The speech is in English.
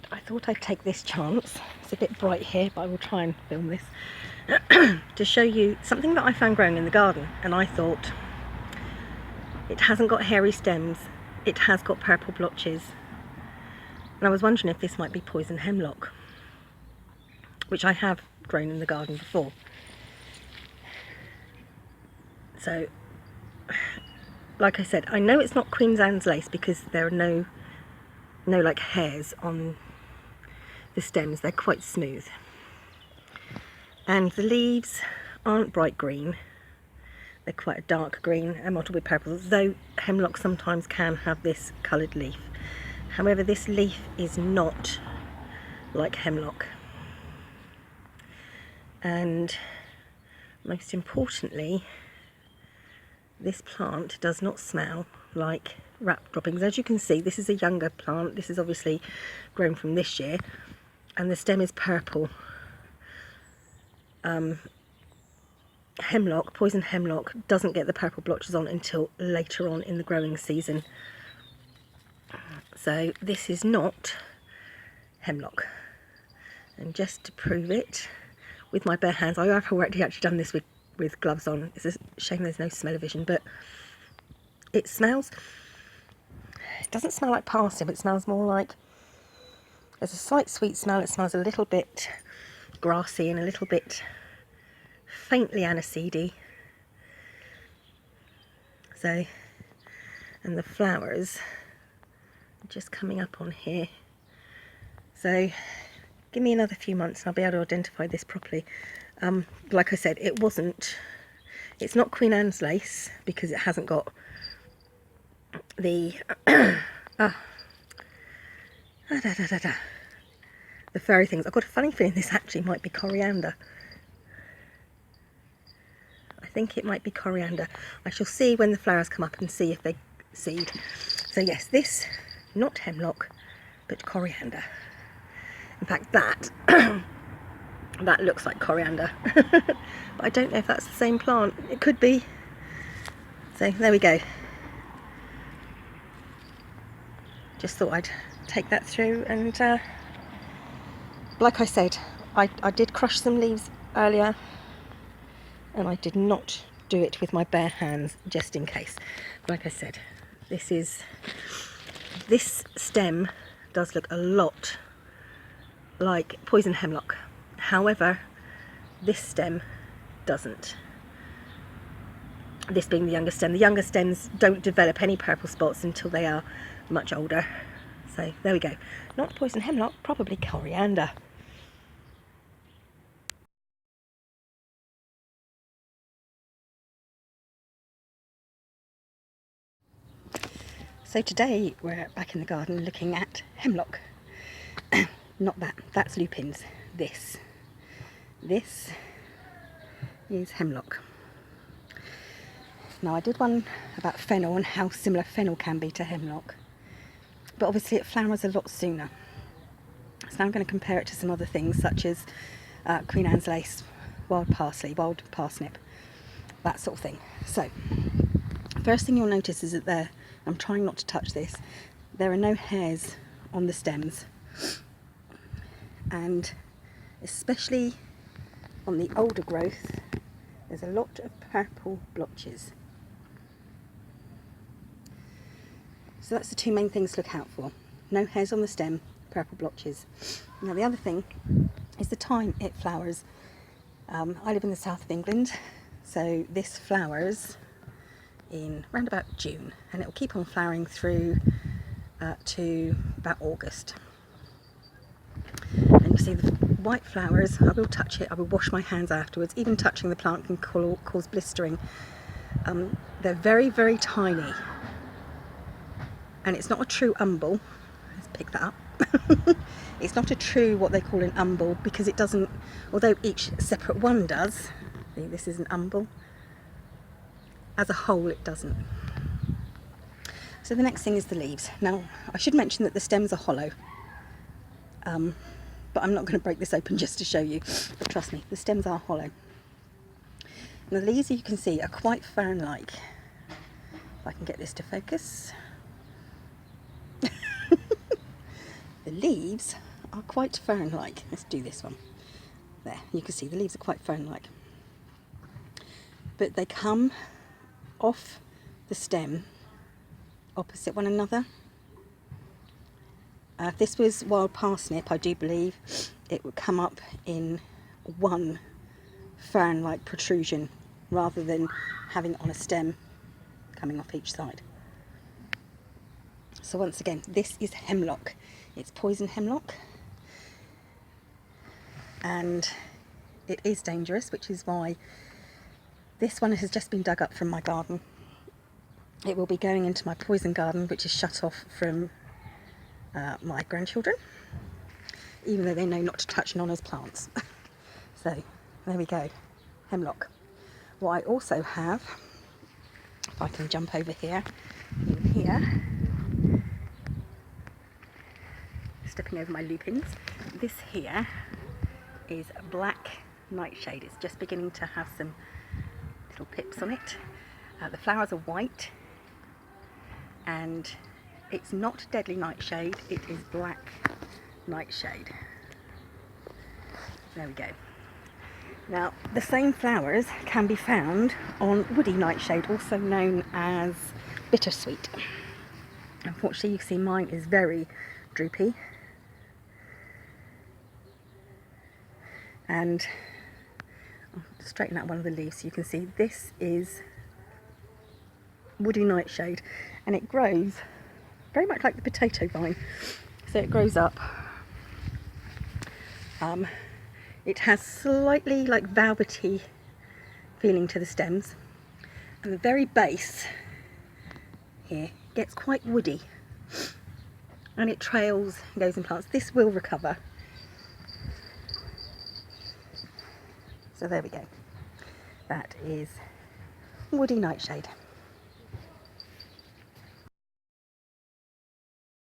But I thought I'd take this chance. It's a bit bright here, but I will try and film this to show you something that I found growing in the garden, and I thought it hasn't got hairy stems, it has got purple blotches, and I was wondering if this might be poison hemlock, which I have grown in the garden before. So, like I said, I know it's not Queen Anne's lace because there are no like hairs on the stems. They're quite smooth, and the leaves aren't bright green. They're quite a dark green and mottled with purple, though hemlock sometimes can have this coloured leaf. However, this leaf is not like hemlock, and most importantly, this plant does not smell like wrap droppings. As you can see, this is a younger plant. This is obviously grown from this year, and the stem is purple. Hemlock, poison hemlock, doesn't get the purple blotches on until later on in the growing season. So this is not hemlock. And just to prove it with my bare hands, I have already actually done this with gloves on. It's a shame there's no smell-o-vision, but it smells, it doesn't smell like parsnip, it smells more like, there's a slight sweet smell. It smells a little bit grassy and a little bit faintly aniseedy. So, and the flowers are just coming up on here. So give me another few months and I'll be able to identify this properly. Like I said, it's not Queen Anne's lace because it hasn't got the the furry things. I've got a funny feeling this actually might be coriander. I think it might be coriander. I shall see when the flowers come up and see if they seed. So yes, this, not hemlock, but coriander. In fact, that that looks like coriander. But I don't know if that's the same plant. It could be. So there we go. Just thought I'd take that through, and like I said, I did crush some leaves earlier, and I did not do it with my bare hands just in case. Like I said, this stem does look a lot like poison hemlock. However, this stem doesn't. This being the younger stem. The younger stems don't develop any purple spots until they are much older. So there we go. Not poison hemlock, probably coriander. So today we're back in the garden looking at hemlock. Not that, that's lupins. This is hemlock. Now I did one about fennel and how similar fennel can be to hemlock, but obviously it flowers a lot sooner. So now I'm going to compare it to some other things such as Queen Anne's lace, wild parsley, wild parsnip, that sort of thing. So first thing you'll notice is that there, I'm trying not to touch this, there are no hairs on the stems, and especially on the older growth there's a lot of purple blotches. So that's the two main things to look out for. No hairs on the stem, purple blotches. Now the other thing is the time it flowers. I live in the south of England, so this flowers in around about June, and it will keep on flowering through to about August. And you see the white flowers, I will touch it, I will wash my hands afterwards. Even touching the plant can cause blistering. They're very, very tiny. And it's not a true umbel. Let's pick that up. It's not a true what they call an umbel because it doesn't, although each separate one does. See, this is an umbel. As a whole it doesn't. So the next thing is the leaves. Now I should mention that the stems are hollow. But I'm not going to break this open just to show you. But trust me, the stems are hollow. Now the leaves, you can see, are quite fern-like. If I can get this to focus. The leaves are quite fern-like. Let's do this one. There, you can see the leaves are quite fern-like. But they come off the stem opposite one another. If this was wild parsnip, I do believe it would come up in one fern-like protrusion rather than having it on a stem coming off each side. So once again, this is hemlock. It's poison hemlock, and it is dangerous, which is why this one has just been dug up from my garden. It will be going into my poison garden, which is shut off from my grandchildren, even though they know not to touch Nonna's plants. So there we go, hemlock. What I also have, if I can jump over here, in here, stepping over my lupins, this here is black nightshade. It's just beginning to have some little pips on it. The flowers are white, and it's not deadly nightshade, it is black nightshade. There we go. Now, the same flowers can be found on woody nightshade, also known as bittersweet. Unfortunately, you can see mine is very droopy. And I'll straighten out one of the leaves so you can see this is woody nightshade, and it grows very much like the potato vine. So it grows up. It has slightly like velvety feeling to the stems, and the very base here gets quite woody, and it trails and goes in plants. This will recover. So there we go. That is woody nightshade.